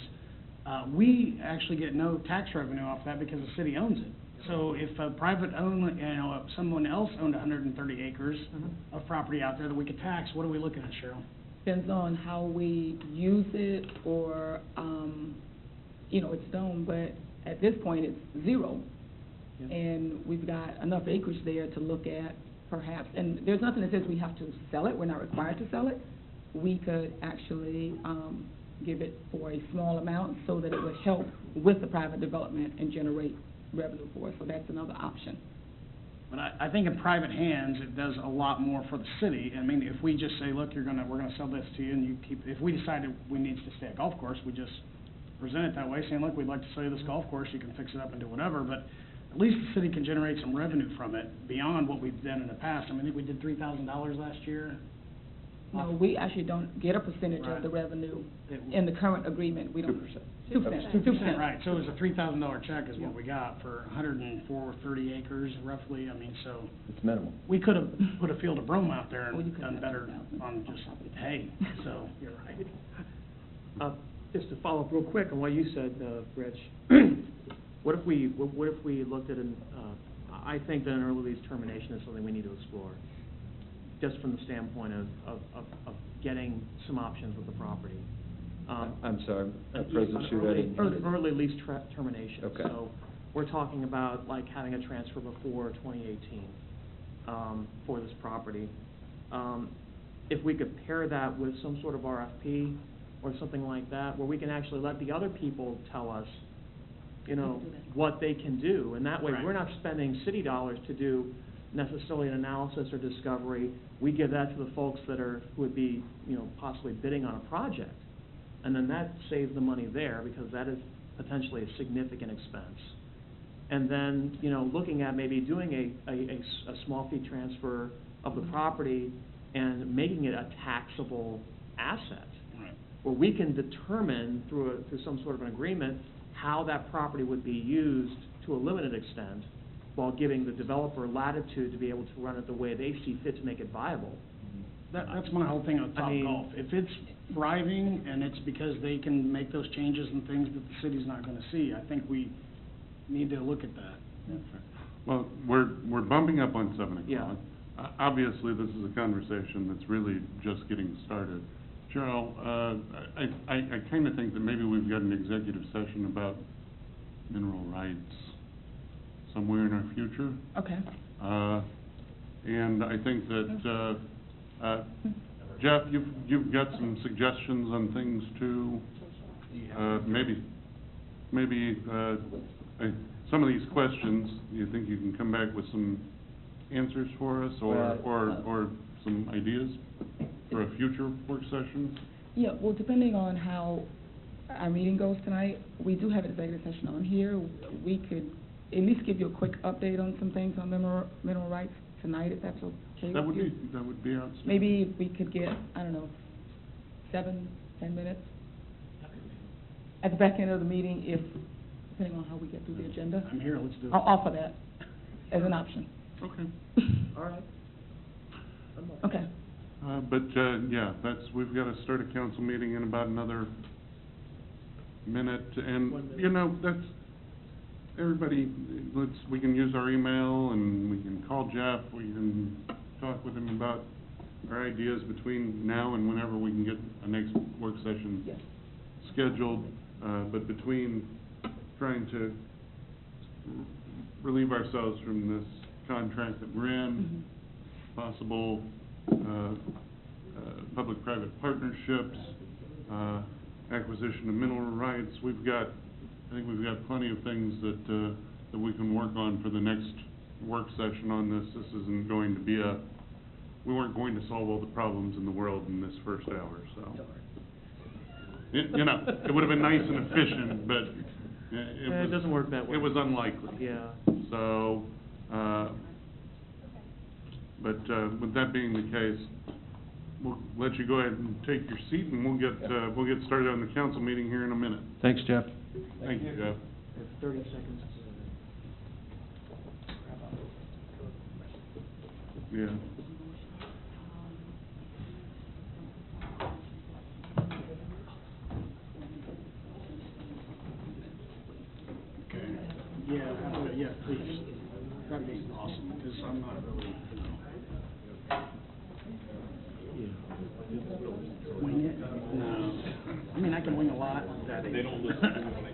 we actually get no tax revenue off that because the city owns it. So if a private owner, if someone else owned 130 acres of property out there that we could tax, what are we looking at, Cheryl? Depends on how we use it or, it's zoned, but at this point, it's zero. And we've got enough acreage there to look at perhaps, and there's nothing that says we have to sell it, we're not required to sell it. We could actually, give it for a small amount so that it would help with the private development and generate revenue for us, so that's another option. But I think in private hands, it does a lot more for the city. I mean, if we just say, look, we're gonna sell this to you, and you keep, if we decided we need to stay at golf course, we just present it that way, saying, look, we'd like to sell you this golf course, you can fix it up and do whatever, but at least the city can generate some revenue from it beyond what we've done in the past. I mean, I think we did $3,000 last year. No, we actually don't get a percentage of the revenue in the current agreement, we don't. 2%. 2%. Right, so it was a $3,000 check is what we got for 130 acres roughly, I mean, so. It's minimal. We could have put a field of brome out there Well, you and could done have better 2,000 on just hay, so, you're right. Just to follow up real quick on what you said, Rich, what if we looked at I think that an early lease termination is something we need to explore, just from the standpoint of getting some options with the property. I'm sorry, President Shudo, I didn't. Early lease termination. Okay. So, we're talking about like having a transfer before 2018, for this property. If we could pair that with some sort of RFP or something like that, where we can actually let the other people tell us, you know, what they can do, and that way, Right. we're not spending city dollars to do necessarily an analysis or discovery. We give that to the folks who would be, you know, possibly bidding on a project. And then that saves the money there, because that is potentially a significant expense. And then, you know, looking at maybe doing a small fee transfer of the property and making it a taxable asset, Right. where we can determine through some sort of an agreement how that property would be used to a limited extent, while giving the developer latitude to be able to run it the way they see fit to make it viable. That's my whole thing on I Top mean- Golf. If it's thriving and it's because they can make those changes and things that the city's not gonna see, I think we need to look at that. Well, we're bumping up on 7 o'clock. Yeah. Obviously, this is a conversation that's really just getting started. Cheryl, I kind of think that maybe we've got an executive session about mineral rights somewhere in our future. Okay. And I think that, Jeff, you've got some suggestions on things too. Maybe some of these questions, you think you can come back with some answers for us, or some ideas for a future work session? Yeah, well, depending on how our meeting goes tonight, we do have an executive session on here. We could at least give you a quick update on some things on mineral rights tonight, if that's okay with you. That would be outstanding. Maybe we could get, I don't know, 7, 10 minutes at the back end of the meeting, depending on how we get through the agenda. I'm here, let's do it. I'll offer that as an option. Okay. All right. Okay. Yeah, we've got to start a council meeting in about another minute, and, you know, everybody, we can use our email, and we can call Jeff, we can talk with him about our ideas between now and whenever we can get a next work session Yes. scheduled, but between trying to relieve ourselves from this contract that we're in, possible public-private partnerships, acquisition of mineral rights, I think we've got plenty of things that we can work on for the next work session on this. This isn't going to be we weren't going to solve all the problems in the world in this first hour, so. You know, it would have been nice and efficient, but It doesn't work that way. It was unlikely. Yeah. So, but with that being the case, we'll let you go ahead and take your seat, and we'll get started on the council meeting here in a minute. Thanks, Jeff. Thank you, Jeff. It's 30 seconds. Yeah. Yeah, please. That'd be awesome, because I'm not really, Wing it? No. I mean, I can wing a lot. They don't listen to me when I